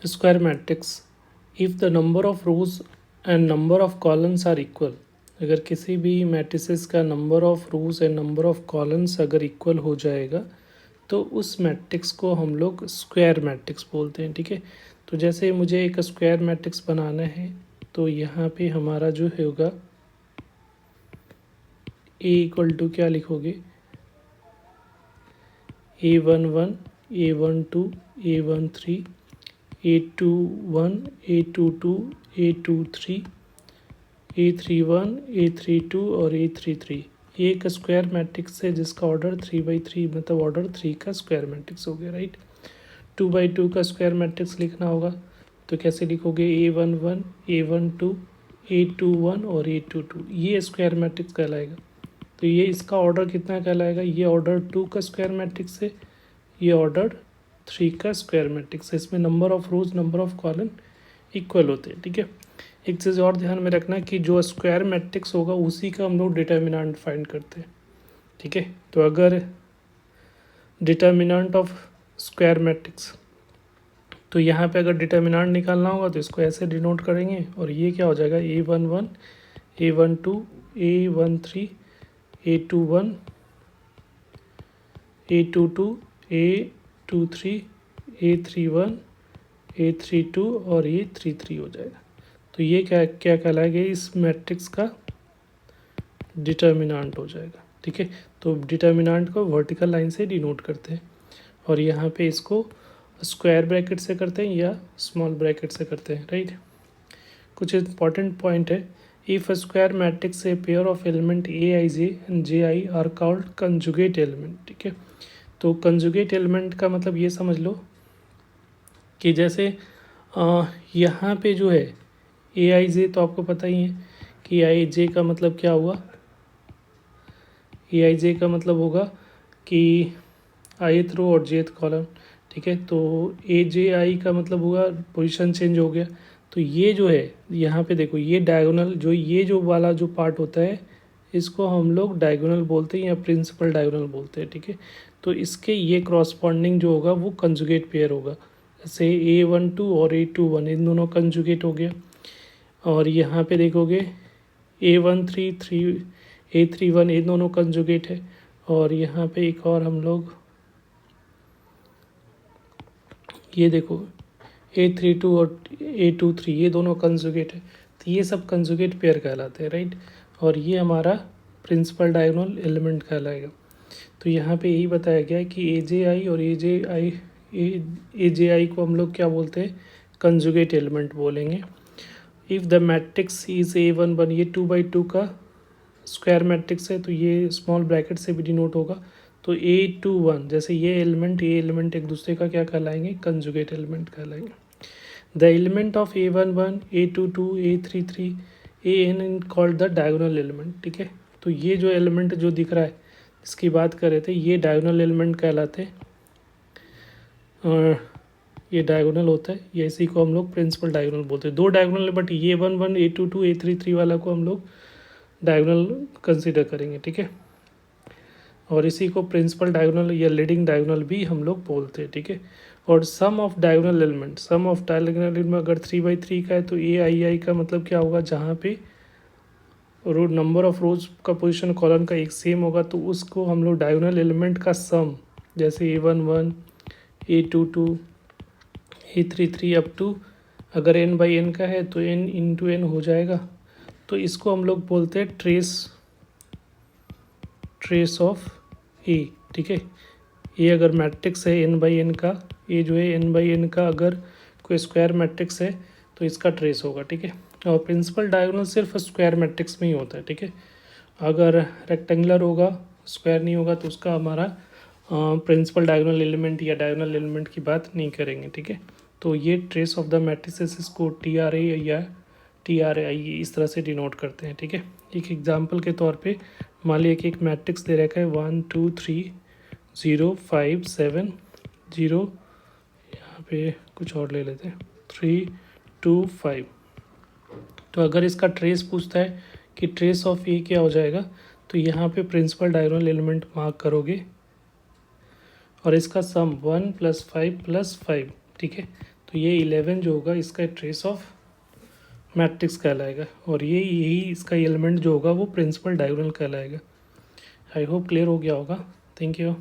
Square matrix, if the number of rows and number of columns are equal, अगर किसी भी matrices का number of rows and number of columns अगर equal हो जाएगा तो उस मैट्रिक्स को हम लोग स्क्वायर मैट्रिक्स बोलते हैं। ठीक है, तो जैसे मुझे एक स्क्वायर मैट्रिक्स बनाना है तो यहाँ पे हमारा जो होगा ए इक्वल टू क्या लिखोगे, A11, A12, A13, A21, A22, A23, A31, A32 और A33। ये एक स्क्वायर मैट्रिक्स है जिसका ऑर्डर 3/3 मतलब ऑर्डर 3 का स्क्वायर मैट्रिक्स हो गया, राइट। 2/2 का स्क्वायर मैट्रिक्स लिखना होगा तो कैसे लिखोगे, A11, A12, A21 और A22, ये स्क्वायर मैट्रिक्स कहलाएगा। तो ये इसका ऑर्डर कितना कहलाएगा, ये ऑर्डर 2 का स्क्वायर मैट्रिक्स है, ये ऑर्डर 3 का स्क्वायर मैट्रिक्स है। इसमें number of rose number of column equal होते हैं। ठीक है, एक चीज़ और ध्यान में रखना कि जो स्क्वायर मैट्रिक्स होगा उसी का हम लोग डिटर्मिनेंट फाइंड करते हैं। ठीक है, तो अगर डिटर्मिनेंट ऑफ स्क्वायर मैट्रिक्स, तो यहाँ पे अगर डिटर्मिनेंट निकालना होगा तो इसको ऐसे डिनोट करेंगे और ये क्या हो जाएगा, A11, A12, A13, A21, A22, A23, A31, A32 और A33 हो जाएगा। तो ये क्या क्या कहलाएगा, इस मैट्रिक्स का डिटर्मिनेंट हो जाएगा। ठीक है, तो डिटर्मिनेंट को वर्टिकल लाइन से डिनोट करते हैं और यहाँ पे इसको स्क्वायर ब्रैकेट से करते हैं या स्मॉल ब्रैकेट से करते हैं, राइट। कुछ इंपॉर्टेंट पॉइंट है, if a square matrix a pair of element Aij and Ji are called conjugate element. ठीक है, तो कंजुगेट एलिमेंट का मतलब ये समझ लो कि जैसे यहाँ पे जो है Aij, तो आपको पता ही है कि Aij का मतलब क्या हुआ, Aij का मतलब होगा कि ith रो और jth कॉलम। ठीक है, तो Aj का मतलब होगा पोजीशन चेंज हो गया। तो ये जो है यहाँ पे देखो, ये डायगोनल जो ये जो वाला जो पार्ट होता है इसको हम लोग डायगोनल बोलते हैं या प्रिंसिपल डायगोनल बोलते हैं। ठीक है, तो इसके ये क्रॉसपॉन्डिंग जो होगा वो कंजुगेट पेयर होगा। जैसे A12 और A21 इन दोनों कंजुगेट हो गया। और यहाँ पे देखोगे A13, A31 इन दोनों कंजुगेट है। और यहाँ पे एक और हम लोग ये देखो A32 और A23 ये दोनों कंजुगेट है। तो ये सब कंजुगेट पेयर कहलाते हैं, राइट। और ये हमारा प्रिंसिपल डायगोनल एलिमेंट कहलाएगा। तो यहाँ पे यही बताया गया है कि AJI और AJI को हम लोग क्या बोलते हैं, कंजुगेट एलिमेंट बोलेंगे। If the matrix is A11, ये 2/2 का स्क्वायर मैट्रिक्स है तो ये स्मॉल ब्रैकेट से भी डिनोट होगा। तो A21 जैसे ये एलिमेंट एक दूसरे का क्या कहलाएंगे, कंजुगेट एलिमेंट कहलाएंगे। The element of A11, A22, A33, AN in called the diagonal element. ठीक है, तो ये जो एलिमेंट जो दिख रहा है इसकी बात कर रहे थे, ये डायगोनल एलिमेंट कहलाते हैं। और ये डायगोनल होता है, ये इसी को हम लोग प्रिंसिपल डायगोनल बोलते हैं। दो डायगोनल है बट A11, A22, A33 वाला को हम लोग डायगोनल कंसीडर करेंगे। ठीक है, और इसी को प्रिंसिपल डायगोनल या लीडिंग डायगोनल भी हम लोग बोलते हैं। ठीक है, और sum of diagonal element, sum of diagonal element अगर 3/3 का है तो AI का मतलब क्या होगा, जहाँ पे रो नंबर ऑफ रोज का पोजीशन कॉलम का एक सेम होगा तो उसको हम लोग डायगोनल एलिमेंट का सम, जैसे A11, A22, A33 up to अगर n/n का है तो n इंटू n हो जाएगा। तो इसको हम लोग बोलते हैं ट्रेस ऑफ ए। ठीक है, ये अगर मैट्रिक्स है n/n का, ये जो है n/n का अगर कोई स्क्वायर मैट्रिक्स है तो इसका ट्रेस होगा। ठीक है, और प्रिंसिपल डायगोनल सिर्फ स्क्वायर मैट्रिक्स में ही होता है। ठीक है, अगर रेक्टेंगुलर होगा स्क्वायर नहीं होगा तो उसका हमारा प्रिंसिपल डायगोनल एलिमेंट या डायगोनल एलिमेंट की बात नहीं करेंगे। ठीक है, तो ये ट्रेस ऑफ द मैट्रिसेस इसको TRA या TRI इस तरह से डिनोट करते हैं। ठीक है, एक एग्जांपल के तौर पे मान लीजिए कि एक मैट्रिक्स दे रखा है 1 2 3 0 5 7 0, यहाँ पे कुछ और ले लेते हैं 3 2 5। तो अगर इसका ट्रेस पूछता है कि ट्रेस ऑफ ए क्या हो जाएगा, तो यहाँ पे प्रिंसिपल डायगोनल एलिमेंट मार्क करोगे और इसका सम 1 + 5 + 5। ठीक है, तो ये 11 जो होगा इसका ट्रेस ऑफ मैट्रिक्स कहलाएगा, और ये यही इसका एलिमेंट जो होगा वो प्रिंसिपल डायगोनल कहलाएगा। आई होप क्लियर हो गया होगा। Thank you.